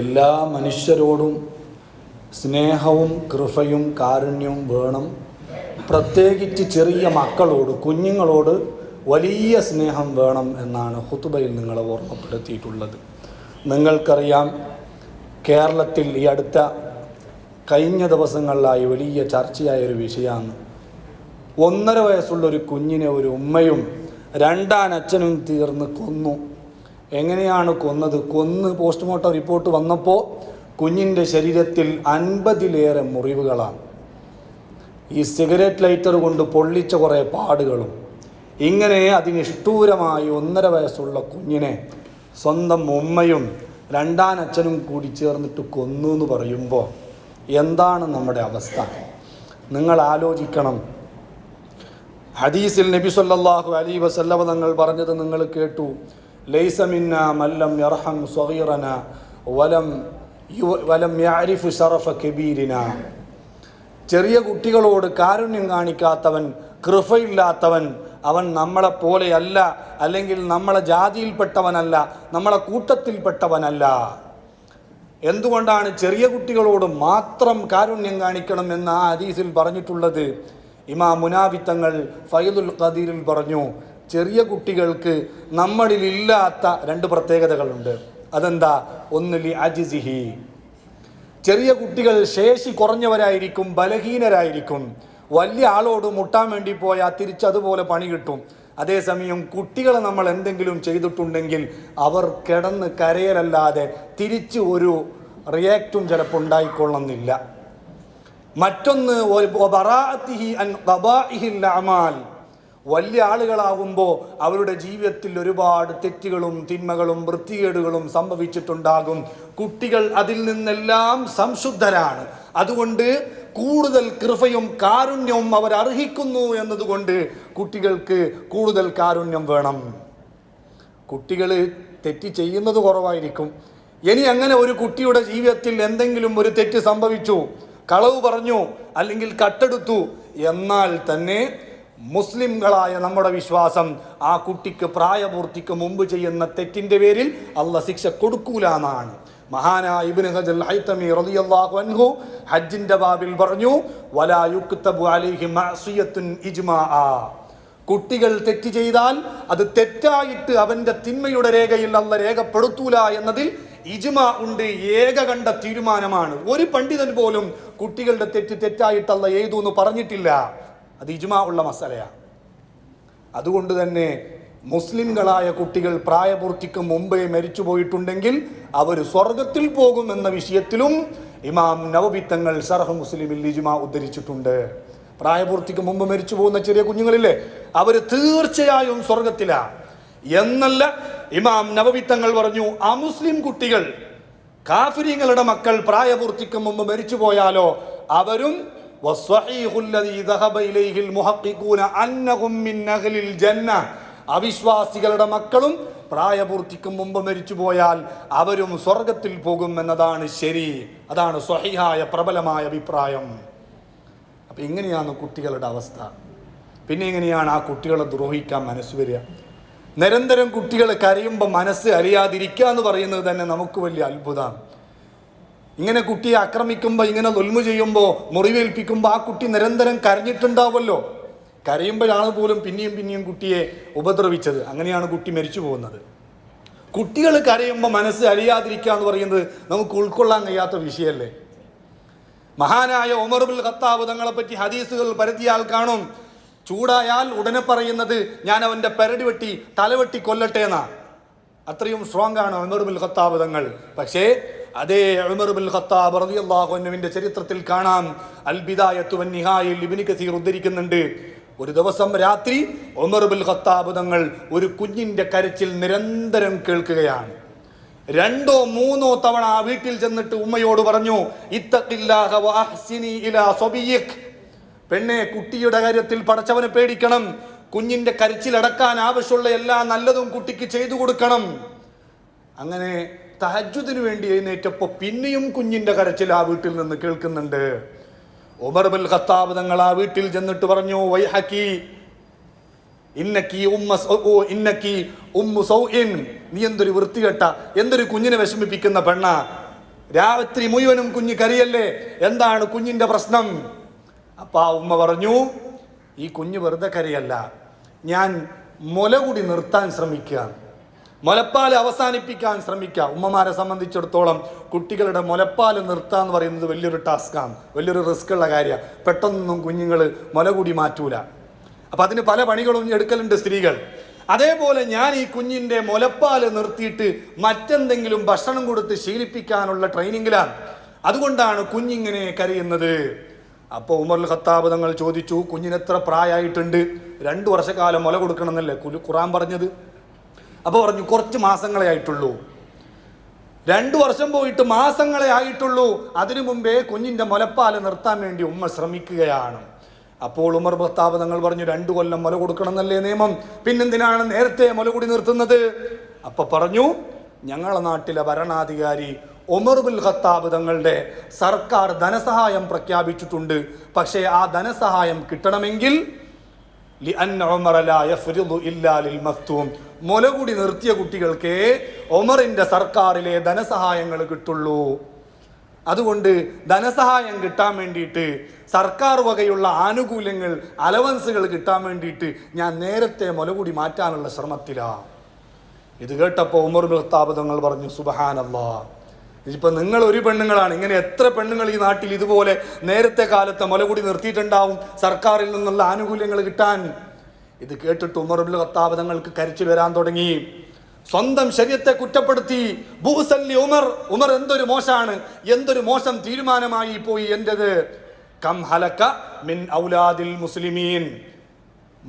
എല്ലാ മനുഷ്യരോടും സ്നേഹവും കൃപയും കാരുണ്യവും വേണം. പ്രത്യേകിച്ച് ചെറിയ മക്കളോട്, കുഞ്ഞുങ്ങളോട് വലിയ സ്നേഹം വേണം എന്നാണ് ഖുതുബയിൽ നിങ്ങളെ ഓർമ്മപ്പെടുത്തിയിട്ടുള്ളത്. നിങ്ങൾക്കറിയാം, കേരളത്തിൽ ഈ അടുത്ത കഴിഞ്ഞ ദിവസങ്ങളിലായി വലിയ ചർച്ചയായൊരു വിഷയമാണ്. 1.5 വയസ്സുള്ളൊരു കുഞ്ഞിനെ ഒരു ഉമ്മയും 2 അച്ഛനും തീർന്ന് കൊന്നു. എങ്ങനെയാണ് കൊന്നത്? പോസ്റ്റ്മോർട്ടം റിപ്പോർട്ട് വന്നപ്പോൾ കുഞ്ഞിൻ്റെ ശരീരത്തിൽ 50-ലേറെ മുറിവുകളാണ്. ഈ സിഗരറ്റ് ലൈറ്റർ കൊണ്ട് പൊള്ളിച്ച കുറേ പാടുകളും. ഇങ്ങനെ അതിനിഷ്ഠൂരമായി 1.5 വയസ്സുള്ള കുഞ്ഞിനെ സ്വന്തം ഉമ്മയും 2 അച്ഛനും കൂടി ചേർന്നിട്ട് കൊന്നു എന്ന് പറയുമ്പോൾ എന്താണ് നമ്മുടെ അവസ്ഥ? നിങ്ങൾ ആലോചിക്കണം. ഹദീസിൽ നബി സല്ലല്ലാഹു അലൈഹി വസല്ലം തങ്ങൾ പറഞ്ഞത് നിങ്ങൾ കേട്ടു. ലൈസ മിന്ന മല്ലം യർഹം സഗീറന വലം യഅരിഫു ശറഫ കബീരിന. ചെറിയ കുട്ടികളോട് കാരുണ്യം കാണിക്കാത്തവൻ, കൃപയില്ലാത്തവൻ, അവൻ നമ്മളെപ്പോലെയല്ല, അല്ലെങ്കിൽ നമ്മളെ ജാതിയിൽപ്പെട്ടവനല്ല, നമ്മളെ കൂട്ടത്തിൽപ്പെട്ടവനല്ല. എന്തുകൊണ്ടാണ് ചെറിയ കുട്ടികളോട് മാത്രം കാരുണ്യം കാണിക്കണം എന്ന് ആ ഹദീസിൽ പറഞ്ഞിട്ടുള്ളത്? ഇമാം മുനാവി തങ്ങൾ ഫൈദുൽ ഖദീറിൽ പറഞ്ഞു, ചെറിയ കുട്ടികൾക്ക് നമ്മളിലില്ലാത്ത 2 പ്രത്യേകതകളുണ്ട്. അതെന്താ? ഒന്ന് ലി അജിസിഹി, ചെറിയ കുട്ടികൾ ശേഷി കുറഞ്ഞവരായിരിക്കും, ബലഹീനരായിരിക്കും. വലിയ ആളോട് മുട്ടാൻ വേണ്ടി പോയാൽ തിരിച്ചതുപോലെ പണി കിട്ടും. അതേസമയം കുട്ടികളെ നമ്മൾ എന്തെങ്കിലും ചെയ്തിട്ടുണ്ടെങ്കിൽ അവർ കിടന്ന് കരയലല്ലാതെ തിരിച്ച് ഒരു റിയാക്റ്റും ചിലപ്പോൾ ഉണ്ടായിക്കൊള്ളുന്നില്ല. മറ്റൊന്ന് വലിയ ആളുകളാകുമ്പോൾ അവരുടെ ജീവിതത്തിൽ ഒരുപാട് തെറ്റുകളും തിന്മകളും വൃത്തികേടുകളും സംഭവിച്ചിട്ടുണ്ടാകും. കുട്ടികൾ അതിൽ നിന്നെല്ലാം സംശുദ്ധരാണ്. അതുകൊണ്ട് കൂടുതൽ കൃപയും കാരുണ്യവും അവർ അർഹിക്കുന്നു എന്നതുകൊണ്ട് കുട്ടികൾക്ക് കൂടുതൽ കാരുണ്യം വേണം. കുട്ടികൾ തെറ്റ് ചെയ്യുന്നത് കുറവായിരിക്കും. ഇനി അങ്ങനെ ഒരു കുട്ടിയുടെ ജീവിതത്തിൽ എന്തെങ്കിലും ഒരു തെറ്റ് സംഭവിച്ചു, കളവ് പറഞ്ഞു, അല്ലെങ്കിൽ കട്ടെടുത്തു, എന്നാൽ തന്നെ മുസ്ലിംകളായ നമ്മുടെ വിശ്വാസം ആ കുട്ടിക്ക് പ്രായപൂർത്തിക്ക് മുമ്പ് ചെയ്യുന്ന തെറ്റിൻ്റെ പേരിൽ അള്ളാഹ് ശിക്ഷ കൊടുക്കൂല എന്നാണ്. മഹാനായ ഇബ്നു ഹജർ ഹൈതമി റളിയല്ലാഹു അൻഹു ഹജ്ജിന്റെ ബാബിൽ പറഞ്ഞു, വലാ യുക്തബു അലൈഹി മഅസിയത്തുൻ ഇജ്മാഅ. കുട്ടികൾ തെറ്റ് ചെയ്താൽ അത് തെറ്റായിട്ട് അവന്റെ തിന്മയുടെ രേഖയിൽ അള്ളാഹ് രേഖപ്പെടുത്തൂല എന്നതിൽ ഇജ്മാ ഉണ്ട്, ഏകകണ്ഠ തീരുമാനമാണ്. ഒരു പണ്ഡിതൻ പോലും കുട്ടികളുടെ തെറ്റ് തെറ്റായിട്ട് അള്ളാഹ് എഴുതൂ എന്ന് പറഞ്ഞിട്ടില്ല. അത് ഇജ്മാ ഉള്ള മസലയാണ്. അതുകൊണ്ട് തന്നെ മുസ്ലിംകളായ കുട്ടികൾ പ്രായപൂർത്തിക്ക് മുമ്പേ മരിച്ചു പോയിട്ടുണ്ടെങ്കിൽ അവർ സ്വർഗത്തിൽ പോകുമെന്ന വിഷയത്തിലും ഇമാം നവവി തങ്ങൾ ശർഹ് മുസ്ലിമിൽ ഇജ്മാ ഉദ്ധരിച്ചിട്ടുണ്ട്. പ്രായപൂർത്തിക്ക് മുമ്പ് മരിച്ചു പോകുന്ന ചെറിയ കുഞ്ഞുങ്ങളില്ലേ, അവർ തീർച്ചയായും സ്വർഗത്തിലാണ് എന്നല്ല. ഇമാം നവവി തങ്ങൾ പറഞ്ഞു, അമുസ്ലിം കുട്ടികൾ, കാഫിരീങ്ങളുടെ മക്കൾ പ്രായപൂർത്തിക്ക് മുമ്പ് മരിച്ചു പോയാലോ അവരും അവിശ്വാസികളുടെ മക്കളും പ്രായപൂർത്തിക്കും മുമ്പ് മരിച്ചു പോയാൽ അവരും സ്വർഗത്തിൽ പോകും എന്നതാണ് ശരി. അതാണ് സ്വഹീഹായ പ്രബലമായ അഭിപ്രായം. അപ്പൊ ഇങ്ങനെയാണ് കുട്ടികളുടെ അവസ്ഥ. പിന്നെ എങ്ങനെയാണ് ആ കുട്ടികളെ ദ്രോഹിക്കാൻ മനസ്സ് വരിക? നിരന്തരം കുട്ടികൾ കരയുമ്പോൾ മനസ്സ് അറിയാതിരിക്കുക എന്ന് പറയുന്നത് തന്നെ നമുക്ക് വലിയ അത്ഭുതമാണ്. ഇങ്ങനെ കുട്ടിയെ ആക്രമിക്കുമ്പോൾ, ഇങ്ങനെ ദുൽമു ചെയ്യുമ്പോൾ, മുറിവേൽപ്പിക്കുമ്പോൾ ആ കുട്ടി നിരന്തരം കരഞ്ഞിട്ടുണ്ടാവുമല്ലോ. കരയുമ്പോഴാണ് പോലും പിന്നെയും കുട്ടിയെ ഉപദ്രവിച്ചത്. അങ്ങനെയാണ് കുട്ടി മരിച്ചു പോകുന്നത്. കുട്ടികൾ കരയുമ്പോൾ മനസ്സ് അറിയാതിരിക്കുക എന്ന് പറയുന്നത് നമുക്ക് ഉൾക്കൊള്ളാൻ കഴിയാത്ത വിഷയമല്ലേ? മഹാനായ ഉമർ ഇബ്നുൽ ഖത്താബ് തങ്ങളെ പറ്റി ഹദീസുകൾ പരത്തിയാൽ കാണും, ചൂടായാൽ ഉടനെ പറയുന്നത് ഞാൻ അവൻ്റെ പെരടി വെട്ടി തലവെട്ടി കൊല്ലട്ടെ എന്നാ. അത്രയും സ്ട്രോങ് ആണ് ഉമർ ഇബ്നുൽ ഖത്താബ് തങ്ങൾ. പക്ഷേ അതേ ഉമർ ഇബ്നുൽ ഖത്താബ് റളിയല്ലാഹു അൻഹുവിന്റെ ചരിത്രത്തിൽ കാണാം, അൽ ബിദായത്തു വൻ നിഹായയിൽ ഇബ്നു കസീർ ഉദ്ധരിക്കുന്നുണ്ട്, ഒരു ദിവസം രാത്രി ഉമർ ഇബ്നുൽ ഖത്താബ് തങ്ങൾ ഒരു കുഞ്ഞിന്റെ കരച്ചിൽ നിരന്തരം കേൾക്കുകയാണ്. 2 or 3 തവണ ആ വീട്ടിൽ ചെന്നിട്ട് ഉമ്മയോട് പറഞ്ഞു, ഇത്തഖില്ലാഹ വഅഹ്സിനി ഇലാ സബിയിക്, പെണ്ണെ, കുട്ടിയുടെ കാര്യത്തിൽ പടച്ചവനെ പേടിക്കണം, കുഞ്ഞിന്റെ കരച്ചിലടക്കാൻ ആവശ്യമുള്ള എല്ലാ നല്ലതും കുട്ടിക്ക് ചെയ്തു കൊടുക്കണം. അങ്ങനെ തഹജ്ജുദിന് വേണ്ടി എഴുന്നേറ്റപ്പോൾ പിന്നെയും കുഞ്ഞിന്റെ കരച്ചിൽ ആ വീട്ടിൽ നിന്ന് കേൾക്കുന്നുണ്ട്. ഉമർ ഇബ്നുൽ ഖത്താബ് തങ്ങൾ ആ വീട്ടിൽ ചെന്നിട്ട് പറഞ്ഞു, വൈഹക്കി ഇന്നക്കി ഉമ്മു സൗഇൻ, നീ എന്തൊരു വൃത്തികെട്ട, എന്തൊരു കുഞ്ഞിനെ വിഷമിപ്പിക്കുന്ന പെണ്ണ. രാത്രി മുഴുവനും കുഞ്ഞ് കരയല്ലേ, എന്താണ് കുഞ്ഞിന്റെ പ്രശ്നം? അപ്പൊ ആ ഉമ്മ പറഞ്ഞു, ഈ കുഞ്ഞ് വെറുതെ കരയല്ല, ഞാൻ മുലകുടി നിർത്താൻ ശ്രമിക്കുക, മുലപ്പാൽ അവസാനിപ്പിക്കാൻ ശ്രമിക്കുക. ഉമ്മമാരെ സംബന്ധിച്ചിടത്തോളം കുട്ടികളുടെ മുലപ്പാൽ നിർത്തുക എന്ന് പറയുന്നത് വലിയൊരു ടാസ്ക്കാണ്, വലിയൊരു റിസ്ക് ഉള്ള കാര്യമാണ്. പെട്ടെന്നൊന്നും കുഞ്ഞുങ്ങൾ മുലകുടി മാറ്റൂല. അപ്പം അതിന് പല പണികളും എടുക്കലുണ്ട് സ്ത്രീകൾ. അതേപോലെ ഞാൻ ഈ കുഞ്ഞിൻ്റെ മുലപ്പാൽ നിർത്തിയിട്ട് മറ്റെന്തെങ്കിലും ഭക്ഷണം കൊടുത്ത് ശീലിപ്പിക്കാനുള്ള ട്രെയിനിങ്ങിലാണ്. അതുകൊണ്ടാണ് കുഞ്ഞിങ്ങനെ കരയുന്നത്. അപ്പോൾ ഉമറുൽ ഖത്താബ് തങ്ങൾ ചോദിച്ചു, കുഞ്ഞിന് എത്ര പ്രായമായിട്ടുണ്ട്? 2 വർഷക്കാലം മുല കൊടുക്കണം എന്നല്ലേ ഖുർആൻ പറഞ്ഞത്? അപ്പോൾ പറഞ്ഞു, കുറച്ച് മാസങ്ങളെ ആയിട്ടുള്ളൂ. 2 വർഷം പോയിട്ട് മാസങ്ങളെ ആയിട്ടുള്ളൂ. അതിനു മുമ്പേ കുഞ്ഞിൻ്റെ മുലപ്പാൽ നിർത്താൻ വേണ്ടി ഉമ്മ ശ്രമിക്കുകയാണ്. അപ്പോൾ ഉമർ ഖത്താബ് തങ്ങൾ പറഞ്ഞു, 2 കൊല്ലം മുല കൊടുക്കണം എന്നല്ലേ നിയമം, പിന്നെന്തിനാണ് നേരത്തെ മുലകുടി നിർത്തുന്നത്? അപ്പൊ പറഞ്ഞു, ഞങ്ങളുടെ നാട്ടിലെ ഭരണാധികാരി ഉമർ ബിൻ ഖത്താബ് തങ്ങളുടെ സർക്കാർ ധനസഹായം പ്രഖ്യാപിച്ചിട്ടുണ്ട്. പക്ഷേ ആ ധനസഹായം കിട്ടണമെങ്കിൽ മുലകുടി നിർത്തിയ കുട്ടികൾക്ക് ഉമറിന്റെ സർക്കാരിലെ ധനസഹായങ്ങൾ കിട്ടുള്ളൂ. അതുകൊണ്ട് ധനസഹായം കിട്ടാൻ വേണ്ടിയിട്ട്, സർക്കാർ വകയുള്ള ആനുകൂല്യങ്ങൾ, അലവൻസുകൾ കിട്ടാൻ വേണ്ടിയിട്ട് ഞാൻ നേരത്തെ മുലകുടി മാറ്റാനുള്ള ശ്രമത്തിലാണ്. ഇത് കേട്ടപ്പോൾ ഉമർ ബിൻ ഖത്താബ് തങ്ങൾ പറഞ്ഞു, സുബ്ഹാനല്ലാഹ്, ഇതിപ്പോൾ നിങ്ങൾ ഒരു പെണ്ണുങ്ങളാണ്, ഇങ്ങനെ എത്ര പെണ്ണുങ്ങൾ ഈ നാട്ടിൽ ഇതുപോലെ നേരത്തെ കാലത്ത് മുലകുടി നിർത്തിയിട്ടുണ്ടാവും സർക്കാരിൽ നിന്നുള്ള ആനുകൂല്യങ്ങൾ കിട്ടാൻ. ഇത് കേട്ടിട്ട് ഉമർ ബിൻ ഖത്താബ് തങ്ങൾക്ക് കരച്ചിൽ വരാൻ തുടങ്ങി. സ്വന്തം ശരീരത്തെ കുറ്റപ്പെടുത്തി. ബൂസല്ലി ഉമർ, ഉമർ എന്തൊരു മോശമാണ്, എന്തൊരു മോശം തീരുമാനമായി പോയി എന്റേത്. കം ഹലക മിൻ ഔലാദിൽ മുസ്ലിമീൻ,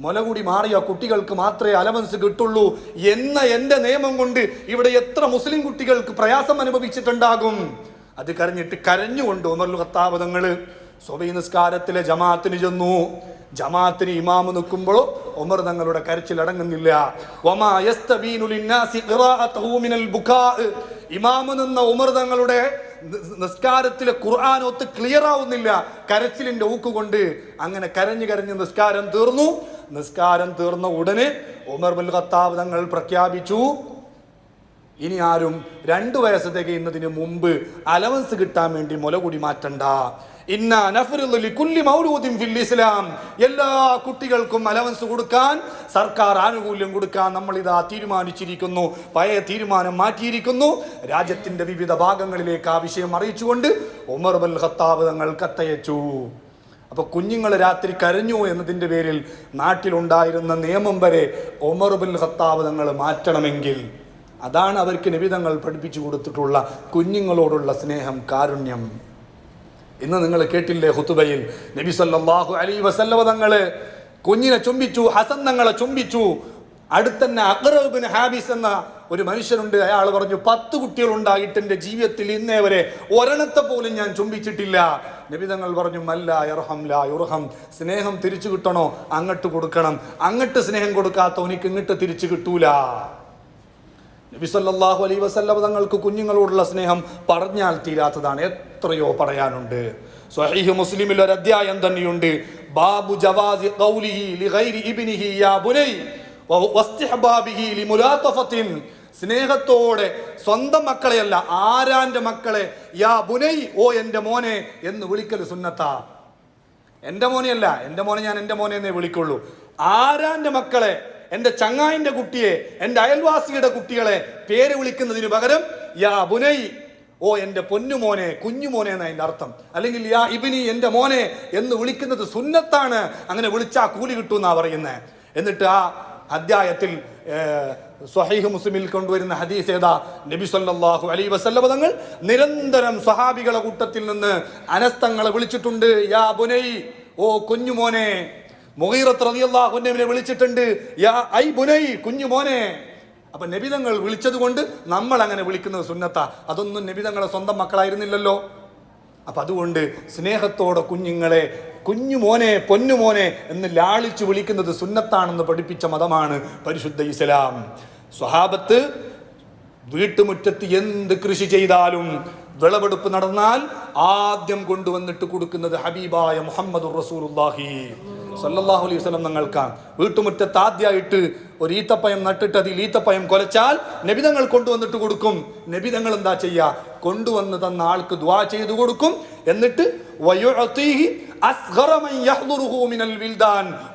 മുലകുടി മാറിയ കുട്ടികൾക്ക് മാത്രമേ അലവൻസ് കിട്ടുള്ളൂ എന്ന എൻ്റെ നിയമം കൊണ്ട് ഇവിടെ എത്ര മുസ്ലിം കുട്ടികൾക്ക് പ്രയാസം അനുഭവിച്ചിട്ടുണ്ടാകും. അത് കരഞ്ഞുകൊണ്ട് ഉമർ ഖത്താബ് തങ്ങൾ സുബഹി നിസ്കാരത്തിലെ ജമാഅത്തിന് ചെന്നു. ജമാഅത്തിന് ഇമാമ് നിൽക്കുമ്പോൾ ഉമർ തങ്ങളുടെ കരച്ചിൽ അടങ്ങുന്നില്ല. ഇമാമ് നിന്ന ഉമർ തങ്ങളുടെ നിസ്കാരത്തിലെ ഖുർആനൊത്ത് ക്ലിയർ ആവുന്നില്ല കരച്ചിലിന്റെ ഊക്കുകൊണ്ട്. അങ്ങനെ കരഞ്ഞ് നിസ്കാരം തീർന്നു. നിസ്കാരം തീർന്ന ഉടനെ ഉമർ ബിൻ ഖത്താബ് തങ്ങൾ പ്രഖ്യാപിച്ചു, ഇനി ആരും 2 വയസ്സ് തികയുന്നതിന് മുമ്പ് അലവൻസ് കിട്ടാൻ വേണ്ടി മുലകുടി മാറ്റണ്ട. ഇന്നാ നഫ്റുദു ലികുല്ലി മൗലൂദിൻ ഫിൽ ഇസ്ലാം, എല്ലാ കുട്ടികൾക്കും അലവൻസ് കൊടുക്കാൻ, സർക്കാർ ആനുകൂല്യം കൊടുക്കാൻ നമ്മൾ ഇതാ തീരുമാനിച്ചിരിക്കുന്നു. പഴയ തീരുമാനം മാറ്റിയിരിക്കുന്നു. രാജ്യത്തിന്റെ വിവിധ ഭാഗങ്ങളിലേക്ക് ആ വിഷയം അറിയിച്ചുകൊണ്ട് ഉമർ ബിൻ ഖത്താബ് തങ്ങൾ കത്തയച്ചു. അപ്പൊ കുഞ്ഞുങ്ങൾ രാത്രി കരഞ്ഞു എന്നതിന്റെ പേരിൽ നാട്ടിലുണ്ടായിരുന്ന നിയമം വരെ ഉമർ ബിൻ ഖത്താബ് തങ്ങൾ മാറ്റണമെങ്കിൽ, അതാണ് അവർക്ക് നബി തങ്ങൾ പഠിപ്പിച്ചു കൊടുത്തിട്ടുള്ള കുഞ്ഞുങ്ങളോടുള്ള സ്നേഹം, കാരുണ്യം. ഇന്ന് നിങ്ങൾ കേട്ടില്ലേ ഖുതുബയിൽ നബി സല്ലല്ലാഹു അലൈഹി വസല്ലമ തങ്ങള് കുഞ്ഞിനെ ചുംബിച്ചു, ഹസൻ തങ്ങളെ ചുംബിച്ചു. അടുത്തന്നെ അഖ്റബ് ബിൻ ഹാബിസ് എന്ന ഒരു മനുഷ്യനുണ്ട്. അയാൾ പറഞ്ഞു, 10 കുട്ടികൾ ഉണ്ടായിട്ട് എൻ്റെ ജീവിതത്തിൽ ഇന്നേ വരെ ഒരെണ്ണത്തെ പോലും ഞാൻ ചുംബിച്ചിട്ടില്ല. നബി തങ്ങൾ പറഞ്ഞു, മല്ലാ യർഹം ലാ യുർഹം, സ്നേഹം തിരിച്ചു കിട്ടണോ അങ്ങോട്ട് കൊടുക്കണം, അങ്ങോട്ട് സ്നേഹം കൊടുക്കാത്തവനിക്ക് ഇങ്ങോട്ട് തിരിച്ചു കിട്ടൂല. നബി സല്ലല്ലാഹു അലൈഹി വസല്ലം തങ്ങൾക്ക് കുഞ്ഞുങ്ങളോടുള്ള സ്നേഹം പറഞ്ഞാൽ തീരാത്തതാണ്, എത്രയോ പറയാനുണ്ട്. സ്വഹീഹ് മുസ്ലിമിൽ ഒരു അധ്യായം തന്നെയുണ്ട്, ബാബു ജവാസി ഖൗലിഹി ലിഗൈരി ഇബ്നിഹി യാ ബുനൈ വസ്തിഹ്ബാബിഹി ലിമുലാതഫത്തിൻ, സ്നേഹത്തോടെ സ്വന്തം മക്കളെയല്ല ആരാന്റെ മക്കളെ യാ ബുനൈ, ഓ എൻ്റെ മോനെ എന്ന് വിളിക്കൽ സുന്നത്താ. എൻ്റെ മോനെയല്ല, എൻ്റെ മോനെ ഞാൻ എൻ്റെ മോനെ എന്നേ വിളിക്കുള്ളൂ. ആരാന്റെ മക്കളെ, എൻ്റെ ചങ്ങായിന്റെ കുട്ടിയെ, എൻ്റെ അയൽവാസിയുടെ കുട്ടികളെ പേര് വിളിക്കുന്നതിന് പകരം യാ ബുനൈ, ഓ എൻ്റെ പൊന്നുമോനെ, കുഞ്ഞുമോനെ എന്നാ അതിൻ്റെ അർത്ഥം. അല്ലെങ്കിൽ യാ ഇബ്നി, എൻ്റെ മോനെ എന്ന് വിളിക്കുന്നത് സുന്നത്താണ്. അങ്ങനെ വിളിച്ചാൽ കൂലി കിട്ടുമെന്നാ പറയുന്നത്. എന്നിട്ട് ആ അധ്യായത്തിൽ സ്വഹീഹ് മുസ്ലിമിൽ കൊണ്ടുവരുന്ന ഹദീസ് ഏതാ? നബി സല്ലല്ലാഹു അലൈഹി വസല്ലം തങ്ങൾ നിരന്തരം സ്വഹാബികളെ കൂട്ടത്തിൽ നിന്ന് അനസ് തങ്ങളെ വിളിച്ചിട്ടുണ്ട്, യാ ബുനൈ, ഓ കുഞ്ഞുമോനെ. മുഗീറത്ത് റളിയല്ലാഹു അൻഹുവിനെ വിളിച്ചിട്ടുണ്ട്, യാ ഐ ബുനൈ, കുഞ്ഞുമോനെ. അപ്പൊ നബി തങ്ങൾ വിളിച്ചത് കൊണ്ട് നമ്മൾ അങ്ങനെ വിളിക്കുന്നത് സുന്നത്താ. അതൊന്നും നബി തങ്ങളെ സ്വന്തം മക്കളായിരുന്നില്ലല്ലോ. അപ്പൊ അതുകൊണ്ട് സ്നേഹത്തോടെ കുഞ്ഞുങ്ങളെ കുഞ്ഞുമോനെ, പൊന്നുമോനെ എന്ന് ലാളിച്ചു വിളിക്കുന്നത് സുന്നത്താണെന്ന് പഠിപ്പിച്ച മതമാണ് പരിശുദ്ധ ഇസ്ലാം. സ്വഹാബത്ത് വീട്ടുമുറ്റത്ത് എന്ത് കൃഷി ചെയ്താലും വിളവെടുപ്പ് നടന്നാൽ ആദ്യം കൊണ്ടുവന്നിട്ട് കൊടുക്കുന്നത് ഹബീബായ മുഹമ്മദുർ റസൂലുള്ളാഹി സ്വല്ലല്ലാഹു അലൈഹി വസല്ലം തങ്ങൾക്കാണ്. വീട്ടുമുറ്റത്ത് ആദ്യമായിട്ട് ഒരു ഈത്തപ്പയം നട്ടിട്ട് അതിൽ ഈത്തപ്പയം കൊലച്ചാൽ നബിതങ്ങൾ കൊണ്ടുവന്നിട്ട് കൊടുക്കും. നബിതങ്ങൾ എന്താ ചെയ്യുക? കൊണ്ടുവന്ന് തന്ന ആൾക്ക് ദുആ ചെയ്തു കൊടുക്കും. എന്നിട്ട്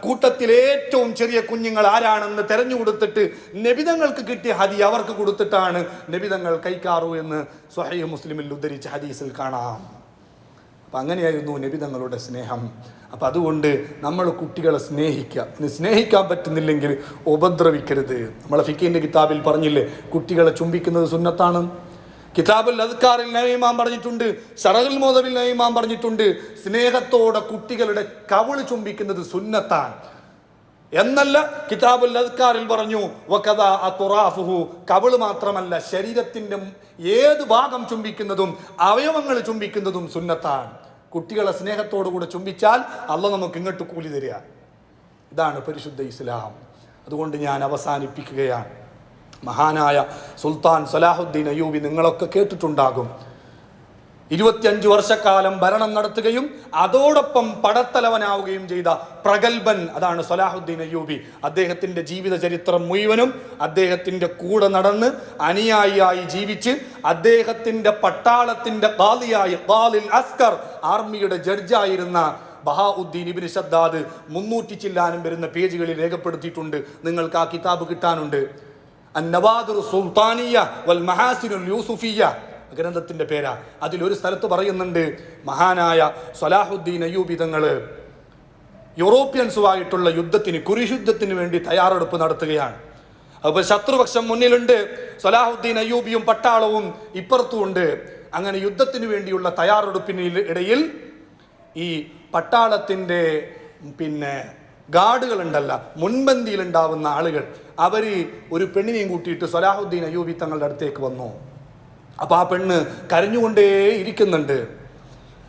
കൂട്ടത്തിൽ ഏറ്റവും ചെറിയ കുഞ്ഞുങ്ങൾ ആരാണെന്ന് തെരഞ്ഞു കൊടുത്തിട്ട് നബിതങ്ങൾക്ക് കിട്ടിയ ഹദിയ അവർക്ക് കൊടുത്തിട്ടാണ് നബിതങ്ങൾ കഴിക്കാറു എന്ന് സ്വഹീഹ് മുസ്ലിമിൽ ഉദ്ധരിച്ച ഹദീസിൽ കാണാം. അപ്പം അങ്ങനെയായിരുന്നു നബിതങ്ങളുടെ സ്നേഹം. അപ്പം അതുകൊണ്ട് നമ്മൾ കുട്ടികളെ സ്നേഹിക്കുക. ഇനി സ്നേഹിക്കാൻ പറ്റുന്നില്ലെങ്കിൽ ഉപദ്രവിക്കരുത്. നമ്മളെ ഫിഖിന്റെ കിതാബിൽ പറഞ്ഞില്ലേ, കുട്ടികളെ ചുംബിക്കുന്നത് സുന്നത്താണ്. കിതാബുൽ അദ്കാറിൽ ഇമാം പറഞ്ഞിട്ടുണ്ട്, ശറഹുൽ മുദവിൽ ഇമാം പറഞ്ഞിട്ടുണ്ട്, സ്നേഹത്തോടെ കുട്ടികളുടെ കവിള് ചുംബിക്കുന്നത് സുന്നത്താണ് എന്നല്ല. കിതാബുൽ അദ്കാറിൽ പറഞ്ഞു വകദാ അത്റാഫുഹു, കവിള് മാത്രമല്ല ശരീരത്തിന്റെ ഏത് ഭാഗം ചുംബിക്കുന്നതും അവയവങ്ങൾ ചുംബിക്കുന്നതും സുന്നത്താണ്. കുട്ടികളെ സ്നേഹത്തോടു കൂടെ ചുംബിച്ചാൽ അള്ളാഹ് നമുക്ക് ഇങ്ങോട്ട് കൂലി തരിക. ഇതാണ് പരിശുദ്ധ ഇസ്ലാം. അതുകൊണ്ട് ഞാൻ അവസാനിപ്പിക്കുകയാണ്. മഹാനായ സുൽത്താൻ സലാഹുദ്ദീൻ അയ്യൂബി നിങ്ങളൊക്കെ കേട്ടിട്ടുണ്ടാകും. 25 വർഷക്കാലം ഭരണം നടത്തുകയും അതോടൊപ്പം പടത്തലവനാവുകയും ചെയ്ത പ്രഗൽഭൻ അതാണ് സലാഹുദ്ദീൻ അയ്യൂബി. അദ്ദേഹത്തിന്റെ ജീവിത ചരിത്രം മുഴുവനും അദ്ദേഹത്തിന്റെ കൂടെ നടന്ന് അനുയായിയായി ജീവിച്ച് അദ്ദേഹത്തിന്റെ പട്ടാളത്തിന്റെ ഖാദിയായി ഖാലിൽ അസ്കർ ആർമിയുടെ ജഡ്ജായിരുന്ന ബഹാഉദ്ദീൻ ഇബ്നു ശദ്ദാദ് 300 ചില്ലാനും വരുന്ന പേജുകളിൽ രേഖപ്പെടുത്തിയിട്ടുണ്ട്. നിങ്ങൾക്ക് ആ കിതാബ് കിട്ടാനുണ്ട്. അന്നവാദിർ സുൽത്താനിയ വൽ മഹാസിനുൽ യൂസുഫിയ ഗ്രന്ഥത്തിന്റെ പേരാ. അതിലൊരു സ്ഥലത്ത് പറയുന്നുണ്ട്, മഹാനായ സലാഹുദ്ദീൻ അയ്യൂബി തങ്ങൾ യൂറോപ്യൻസുമായിട്ടുള്ള യുദ്ധത്തിന്, കുരിശുദ്ധത്തിന് വേണ്ടി തയ്യാറെടുപ്പ് നടത്തുകയാണ്. അപ്പോൾ ശത്രുപക്ഷം മുന്നിലുണ്ട്, സലാഹുദ്ദീൻ അയ്യൂബിയും പട്ടാളവും ഇപ്പുറത്തുമുണ്ട്. അങ്ങനെ യുദ്ധത്തിന് വേണ്ടിയുള്ള തയ്യാറെടുപ്പിന് ഇടയിൽ ഈ പട്ടാളത്തിന്റെ ഗാർഡുകൾ ഉണ്ടല്ല, മുൻപന്തിയിലുണ്ടാവുന്ന ആളുകൾ, അവര് ഒരു പെണ്ണിനെയും കൂട്ടിയിട്ട് സലാഹുദ്ദീൻ അയ്യൂബി തങ്ങളുടെ അടുത്തേക്ക് വന്നു. അപ്പൊ ആ പെണ്ണ് കരഞ്ഞുകൊണ്ടേ ഇരിക്കുന്നുണ്ട്.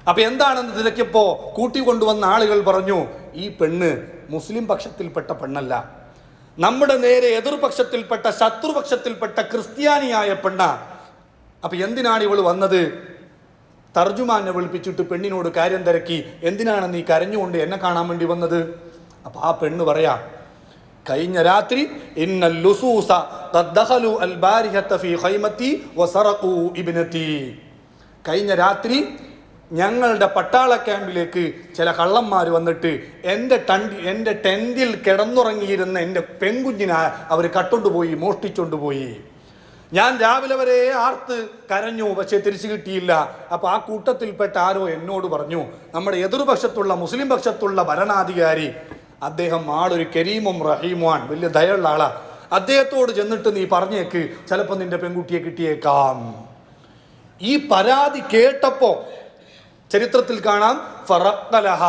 അപ്പൊ എന്താണെന്ന് തിരക്കിയപ്പോ കൂട്ടിക്കൊണ്ടുവന്ന ആളുകൾ പറഞ്ഞു, ഈ പെണ്ണ് മുസ്ലിം പക്ഷത്തിൽപ്പെട്ട പെണ്ണല്ല, നമ്മുടെ നേരെ എതിർപക്ഷത്തിൽപ്പെട്ട ശത്രുപക്ഷത്തിൽപ്പെട്ട ക്രിസ്ത്യാനിയായ പെണ്ണ. അപ്പൊ എന്തിനാണ് ഇവള് വന്നത്? തർജുമാനെ വിളിപ്പിച്ചിട്ട് പെണ്ണിനോട് കാര്യം തിരക്കി, എന്തിനാണ് നീ കരഞ്ഞുകൊണ്ട് എന്നെ കാണാൻ വേണ്ടി വന്നത്? അപ്പൊ ആ പെണ്ണ് പറയാ, കഴിഞ്ഞ രാത്രി കഴിഞ്ഞ രാത്രി ഞങ്ങളുടെ പട്ടാള ക്യാമ്പിലേക്ക് ചില കള്ളന്മാർ വന്നിട്ട് എൻ്റെ ടെന്റിൽ കിടന്നുറങ്ങിയിരുന്ന എൻ്റെ പെൺകുഞ്ഞിനെ അവർ കട്ടുകൊണ്ടുപോയി, മോഷ്ടിച്ചുകൊണ്ടുപോയി. ഞാൻ രാവിലെ വരെ ആർത്ത് കരഞ്ഞു, പക്ഷെ തിരിച്ചു കിട്ടിയില്ല. അപ്പൊ ആ കൂട്ടത്തിൽപ്പെട്ട ആരോ എന്നോട് പറഞ്ഞു, നമ്മുടെ എതിർപക്ഷത്തുള്ള മുസ്ലിം പക്ഷത്തുള്ള ഭരണാധികാരി, അദ്ദേഹം ആളൊരു കരീമും റഹീമുമാണ്, വലിയ ദയുള്ള ആളാ, അദ്ദേഹത്തോട് ചെന്നിട്ട് നീ പറഞ്ഞേക്ക്, ചിലപ്പോൾ നിന്റെ പെൺകുട്ടിയെ കിട്ടിയേക്കാം. ഈ പരാതി കേട്ടപ്പോ ചരിത്രത്തിൽ കാണാം, ഫറഖലഹ,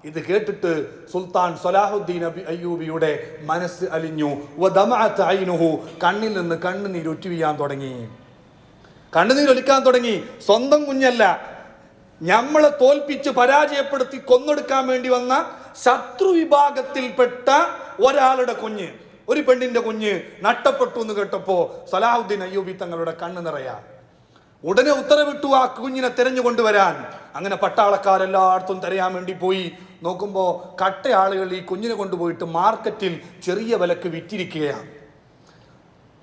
ഇത് കേട്ടിട്ട് സുൽത്താൻ സലാഹുദ്ദീൻ അയ്യൂബിയുടെ മനസ്സ് അലിഞ്ഞു. വദമഅത് ഐനുഹു, കണ്ണിൽ നിന്ന് കണ്ണുനീരൊറ്റു വീഴാൻ തുടങ്ങി, കണ്ണുനീരൊലിക്കാൻ തുടങ്ങി. സ്വന്തം കുഞ്ഞല്ല, നമ്മളെ തോൽപ്പിച്ച് പരാജയപ്പെടുത്തി കൊന്നൊടുക്കാൻ വേണ്ടി വന്ന ശത്രു വിഭാഗത്തിൽപ്പെട്ട ഒരാളുടെ കുഞ്ഞ്, ഒരു പെണ്ണിന്റെ കുഞ്ഞ് നഷ്ടപ്പെട്ടു എന്ന് കേട്ടപ്പോ സലാഹുദ്ദീൻ അയ്യൂബി തങ്ങളുടെ കണ്ണ് നിറയാ. ഉടനെ ഉത്തരവിട്ടു ആ കുഞ്ഞിനെ തിരഞ്ഞുകൊണ്ടുവരാൻ. അങ്ങനെ പട്ടാളക്കാരെല്ലായിടത്തും തിരയാൻ വേണ്ടി പോയി. നോക്കുമ്പോൾ കട്ട ആളുകൾ ഈ കുഞ്ഞിനെ കൊണ്ടുപോയിട്ട് മാർക്കറ്റിൽ ചെറിയ വിലക്ക് വിറ്റിരിക്കുകയാണ്.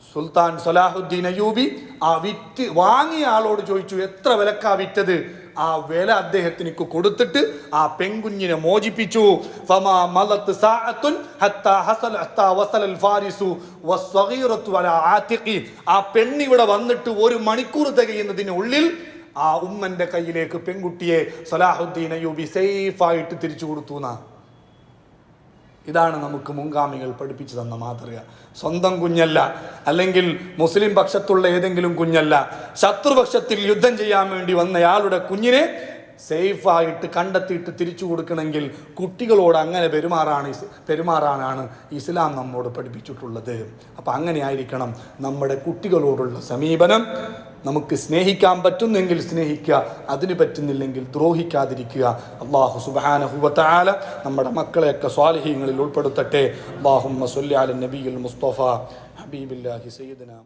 സുൽത്താൻ സലാഹുദ്ദീൻ അയ്യൂബി ആ വിറ്റ് വാങ്ങിയ ആളോട് ചോദിച്ചു, എത്ര വിലക്കാ വിറ്റത്? ആ വില അദ്ദേഹത്തിന് കൊടുത്തിട്ട് ആ പെൺകുഞ്ഞിനെ മോചിപ്പിച്ചു. ആ പെണ്ണിവിടെ വന്നിട്ട് 1 മണിക്കൂർ തികയുന്നതിനുള്ളിൽ ആ ഉമ്മന്റെ കയ്യിലേക്ക് പെൺകുട്ടിയെ സലാഹുദ്ദീൻ അയ്യൂബി സേഫായിട്ട് തിരിച്ചു കൊടുത്തു. ഇതാണ് നമുക്ക് മുൻഗാമികൾ പഠിപ്പിച്ചു തന്ന മാതൃക. സ്വന്തം കുഞ്ഞല്ല, അല്ലെങ്കിൽ മുസ്ലിം പക്ഷത്തുള്ള ഏതെങ്കിലും കുഞ്ഞല്ല, ശത്രുപക്ഷത്തിൽ യുദ്ധം ചെയ്യാൻ വേണ്ടി വന്നയാളുടെ കുഞ്ഞിനെ സേഫായിട്ട് കണ്ടെത്തിയിട്ട് തിരിച്ചു കൊടുക്കണമെങ്കിൽ കുട്ടികളോട് അങ്ങനെ പെരുമാറാനാണ് ഇസ്ലാം നമ്മോട് പഠിപ്പിച്ചിട്ടുള്ളത്. അപ്പം അങ്ങനെ ആയിരിക്കണം നമ്മുടെ കുട്ടികളോടുള്ള സമീപനം. നമുക്ക് സ്നേഹിക്കാൻ പറ്റുന്നെങ്കിൽ സ്നേഹിക്കുക, അതിന് പറ്റുന്നില്ലെങ്കിൽ ദ്രോഹിക്കാതിരിക്കുക. അല്ലാഹു സുബ്ഹാനഹു വ തആല നമ്മുടെ മക്കളെയൊക്കെ സ്വാലിഹീങ്ങളിൽ ഉൾപ്പെടുത്തട്ടെ. അല്ലാഹുമ്മ സ്വല്ലി അല നബിയിൽ മുസ്തഫ ഹബീബില്ലാഹി സയ്യിദനാ